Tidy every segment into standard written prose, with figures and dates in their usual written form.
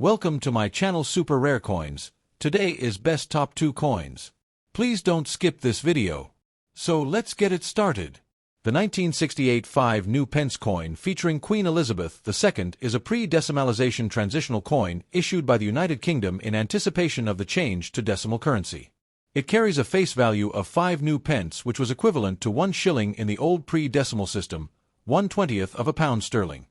Welcome to my channel Super Rare Coins. Today is best top 2 coins. Please don't skip this video. So let's get it started. The 1968 5 new pence coin featuring Queen Elizabeth II is a pre-decimalization transitional coin issued by the United Kingdom in anticipation of the change to decimal currency. It carries a face value of 5 new pence, which was equivalent to 1 shilling in the old pre-decimal system, 1/20th of a pound sterling.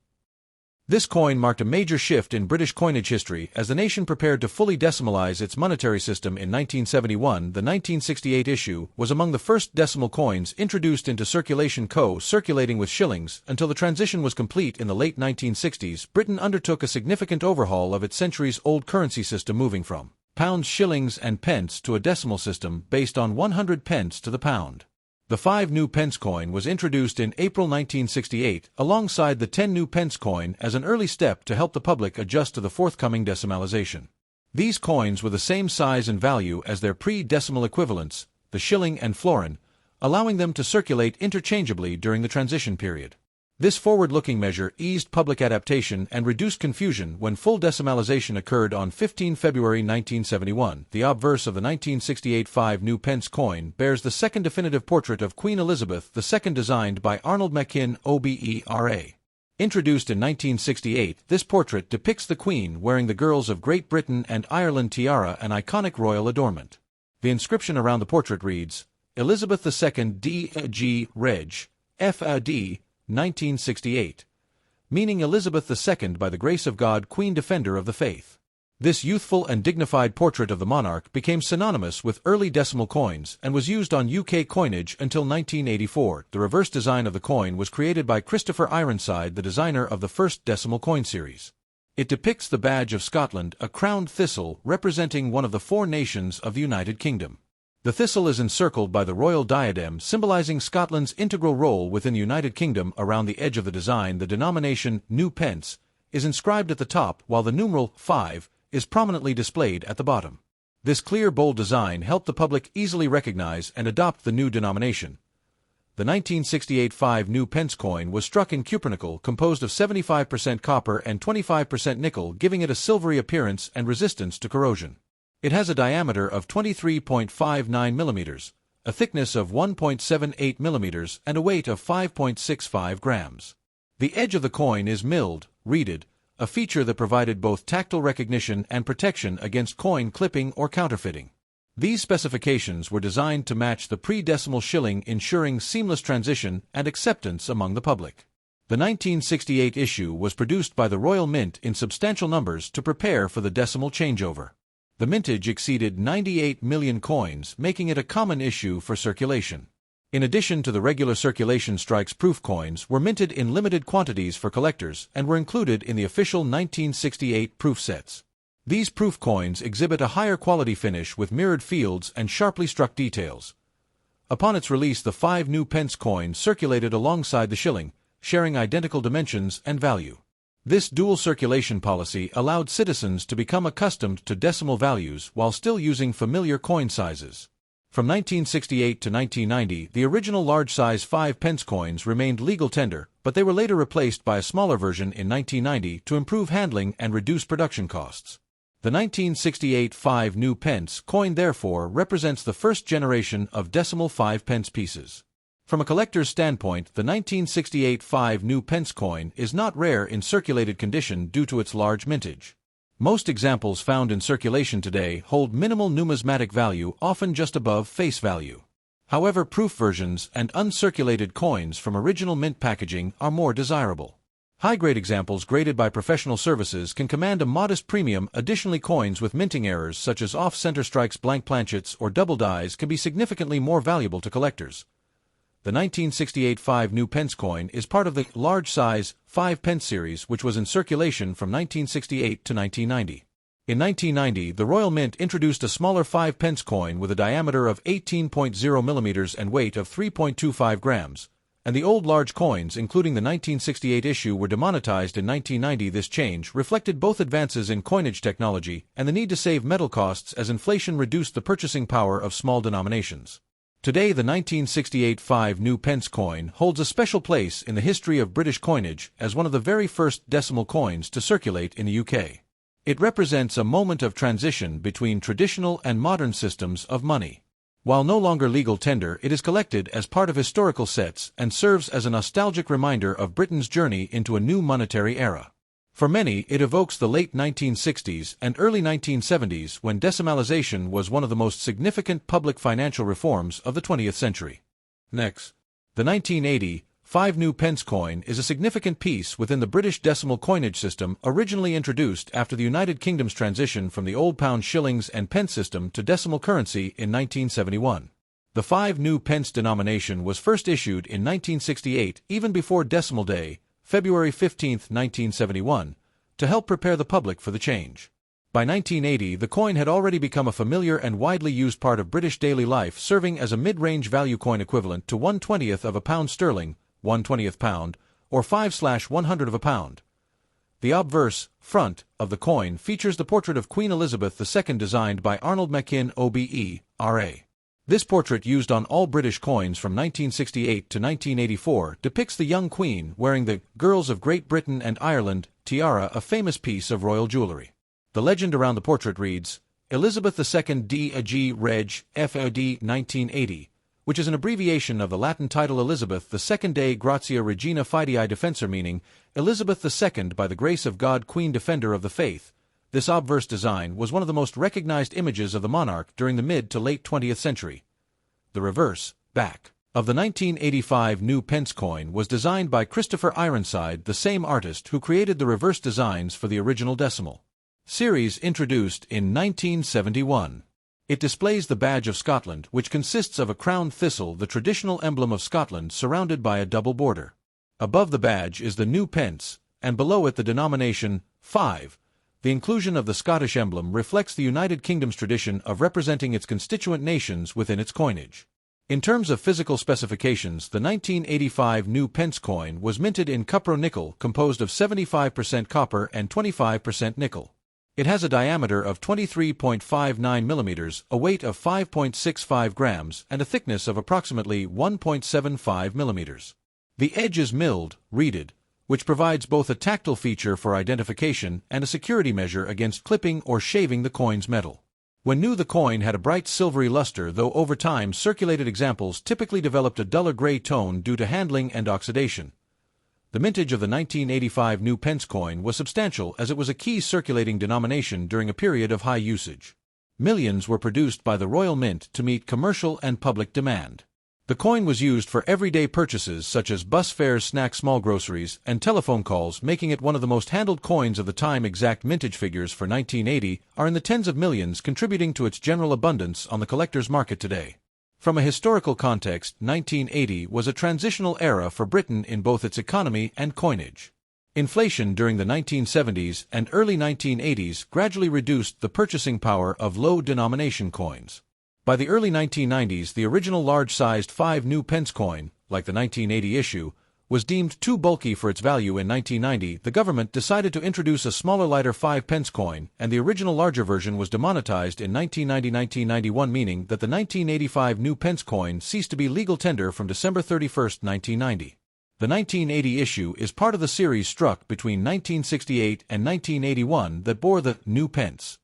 This coin marked a major shift in British coinage history as the nation prepared to fully decimalize its monetary system in 1971. The 1968 issue was among the first decimal coins introduced into circulation, circulating with shillings. Until the transition was complete in the late 1960s, Britain undertook a significant overhaul of its centuries-old currency system, moving from pounds, shillings, and pence to a decimal system based on 100 pence to the pound. The 5 new pence coin was introduced in April 1968 alongside the 10 new pence coin as an early step to help the public adjust to the forthcoming decimalization. These coins were the same size and value as their pre-decimal equivalents, the shilling and florin, allowing them to circulate interchangeably during the transition period. This forward-looking measure eased public adaptation and reduced confusion when full decimalization occurred on 15 February 1971. The obverse of the 1968 5 new pence coin bears the second definitive portrait of Queen Elizabeth II designed by Arnold Machin, OBERA. Introduced in 1968, this portrait depicts the Queen wearing the Girls of Great Britain and Ireland tiara, an iconic royal adornment. The inscription around the portrait reads, Elizabeth II D.G. Reg. F.A.D. 1968, meaning Elizabeth II by the grace of God, Queen Defender of the Faith. This youthful and dignified portrait of the monarch became synonymous with early decimal coins and was used on UK coinage until 1984. The reverse design of the coin was created by Christopher Ironside, the designer of the first decimal coin series. It depicts the badge of Scotland, a crowned thistle representing one of the 4 nations of the United Kingdom. The thistle is encircled by the royal diadem, symbolizing Scotland's integral role within the United Kingdom. Around the edge of the design, the denomination new pence is inscribed at the top, while the numeral 5 is prominently displayed at the bottom. This clear, bold design helped the public easily recognize and adopt the new denomination. The 1968 5 new pence coin was struck in cupronickel, composed of 75% copper and 25% nickel, giving it a silvery appearance and resistance to corrosion. It has a diameter of 23.59 millimeters, a thickness of 1.78 millimeters, and a weight of 5.65 grams. The edge of the coin is milled, reeded, a feature that provided both tactile recognition and protection against coin clipping or counterfeiting. These specifications were designed to match the pre-decimal shilling, ensuring seamless transition and acceptance among the public. The 1968 issue was produced by the Royal Mint in substantial numbers to prepare for the decimal changeover. The mintage exceeded 98 million coins, making it a common issue for circulation. In addition to the regular circulation, strikes proof coins were minted in limited quantities for collectors and were included in the official 1968 proof sets. These proof coins exhibit a higher quality finish with mirrored fields and sharply struck details. Upon its release, the 5 new pence coin circulated alongside the shilling, sharing identical dimensions and value. This dual circulation policy allowed citizens to become accustomed to decimal values while still using familiar coin sizes. From 1968 to 1990, the original large-size 5 pence coins remained legal tender, but they were later replaced by a smaller version in 1990 to improve handling and reduce production costs. The 1968 5 new pence coin therefore represents the first generation of decimal 5 pence pieces. From a collector's standpoint, the 1968 5 new pence coin is not rare in circulated condition due to its large mintage. Most examples found in circulation today hold minimal numismatic value, often just above face value. However, proof versions and uncirculated coins from original mint packaging are more desirable. High-grade examples graded by professional services can command a modest premium. Additionally, coins with minting errors such as off-center strikes, blank planchets, or double dies can be significantly more valuable to collectors. The 1968 5 new pence coin is part of the large-size 5 pence series, which was in circulation from 1968 to 1990. In 1990, the Royal Mint introduced a smaller 5 pence coin with a diameter of 18.0 millimeters and weight of 3.25 grams, and the old large coins, including the 1968 issue, were demonetized in 1990. This change reflected both advances in coinage technology and the need to save metal costs as inflation reduced the purchasing power of small denominations. Today, the 1968 5 new pence coin holds a special place in the history of British coinage as one of the very first decimal coins to circulate in the UK. It represents a moment of transition between traditional and modern systems of money. While no longer legal tender, it is collected as part of historical sets and serves as a nostalgic reminder of Britain's journey into a new monetary era. For many, it evokes the late 1960s and early 1970s when decimalization was one of the most significant public financial reforms of the 20th century. Next, the 1980 5 pence coin is a significant piece within the British decimal coinage system originally introduced after the United Kingdom's transition from the old pound shillings and pence system to decimal currency in 1971. The 5 pence denomination was first issued in 1968, even before Decimal Day, February 15, 1971, to help prepare the public for the change. By 1980, the coin had already become a familiar and widely used part of British daily life, serving as a mid-range value coin equivalent to 1/20th of a pound sterling, 1/20th pound, or 5/100 of a pound. The obverse, front, of the coin features the portrait of Queen Elizabeth II designed by Arnold Machin OBE, R.A. This portrait, used on all British coins from 1968 to 1984, depicts the young Queen wearing the Girls of Great Britain and Ireland tiara, a famous piece of royal jewellery. The legend around the portrait reads, Elizabeth II D.A.G. Reg. F.O.D. 1980, which is an abbreviation of the Latin title Elizabeth II Dei Gratia Regina Fidei Defensor, meaning Elizabeth II by the grace of God, Queen Defender of the Faith. This obverse design was one of the most recognized images of the monarch during the mid to late 20th century. The reverse, back, of the 1985 pence coin was designed by Christopher Ironside, the same artist who created the reverse designs for the original decimal series introduced in 1971. It displays the badge of Scotland, which consists of a crowned thistle, the traditional emblem of Scotland, surrounded by a double border. Above the badge is the pence, and below it the denomination 5. The inclusion of the Scottish emblem reflects the United Kingdom's tradition of representing its constituent nations within its coinage. In terms of physical specifications, the 1985 pence coin was minted in cupro nickel, composed of 75% copper and 25% nickel. It has a diameter of 23.59 millimeters, a weight of 5.65 grams, and a thickness of approximately 1.75 millimeters. The edge is milled, reeded, which provides both a tactile feature for identification and a security measure against clipping or shaving the coin's metal. When new, the coin had a bright silvery luster, though over time circulated examples typically developed a duller gray tone due to handling and oxidation. The mintage of the 1985 pence coin was substantial, as it was a key circulating denomination during a period of high usage. Millions were produced by the Royal Mint to meet commercial and public demand. The coin was used for everyday purchases such as bus fares, snacks, small groceries, and telephone calls, making it one of the most handled coins of the time. Exact mintage figures for 1980 are in the tens of millions, contributing to its general abundance on the collector's market today. From a historical context, 1980 was a transitional era for Britain in both its economy and coinage. Inflation during the 1970s and early 1980s gradually reduced the purchasing power of low-denomination coins. By the early 1990s, the original large-sized 5 pence coin, like the 1980 issue, was deemed too bulky for its value. In 1990, the government decided to introduce a smaller, lighter 5 pence coin, and the original larger version was demonetized in 1990-1991, meaning that the 1985 pence coin ceased to be legal tender from December 31, 1990. The 1980 issue is part of the series struck between 1968 and 1981 that bore the pence.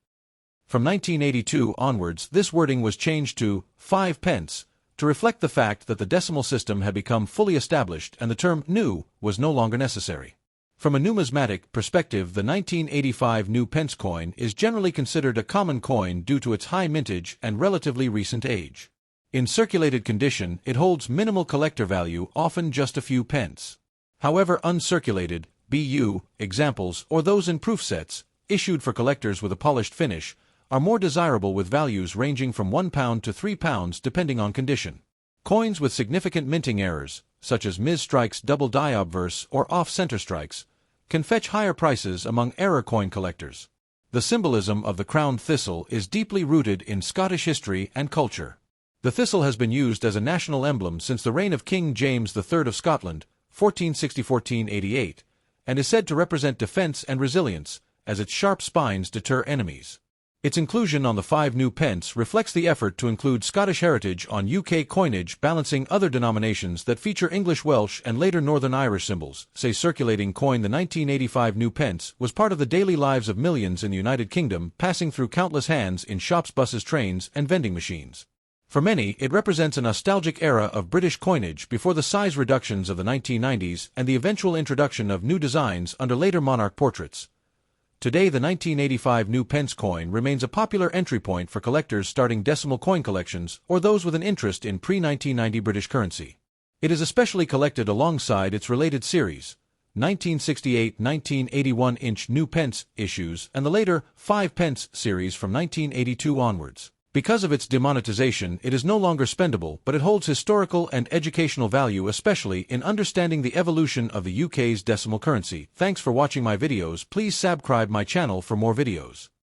From 1982 onwards, this wording was changed to 5 pence, to reflect the fact that the decimal system had become fully established and the term new was no longer necessary. From a numismatic perspective, the 1985 pence coin is generally considered a common coin due to its high mintage and relatively recent age. In circulated condition, it holds minimal collector value, often just a few pence. However, uncirculated BU examples, or those in proof sets, issued for collectors with a polished finish, are more desirable, with values ranging from £1 to £3 depending on condition. Coins with significant minting errors, such as mis strikes, double die obverse, or off-center strikes, can fetch higher prices among error coin collectors. The symbolism of the crowned thistle is deeply rooted in Scottish history and culture. The thistle has been used as a national emblem since the reign of King James III of Scotland, 1460-1488, and is said to represent defense and resilience, as its sharp spines deter enemies. Its inclusion on the 5 new pence reflects the effort to include Scottish heritage on UK coinage, balancing other denominations that feature English, Welsh, and later Northern Irish symbols. Say circulating coin. The 1985 new pence was part of the daily lives of millions in the United Kingdom, passing through countless hands in shops, buses, trains, and vending machines. For many, it represents a nostalgic era of British coinage before the size reductions of the 1990s and the eventual introduction of new designs under later monarch portraits. Today, the 1985 new pence coin remains a popular entry point for collectors starting decimal coin collections or those with an interest in pre-1990 British currency. It is especially collected alongside its related series, 1968, 1981 inch new pence issues, and the later 5 pence series from 1982 onwards. Because of its demonetization, it is no longer spendable, but it holds historical and educational value, especially in understanding the evolution of the UK's decimal currency. Thanks for watching my videos. Please subscribe my channel for more videos.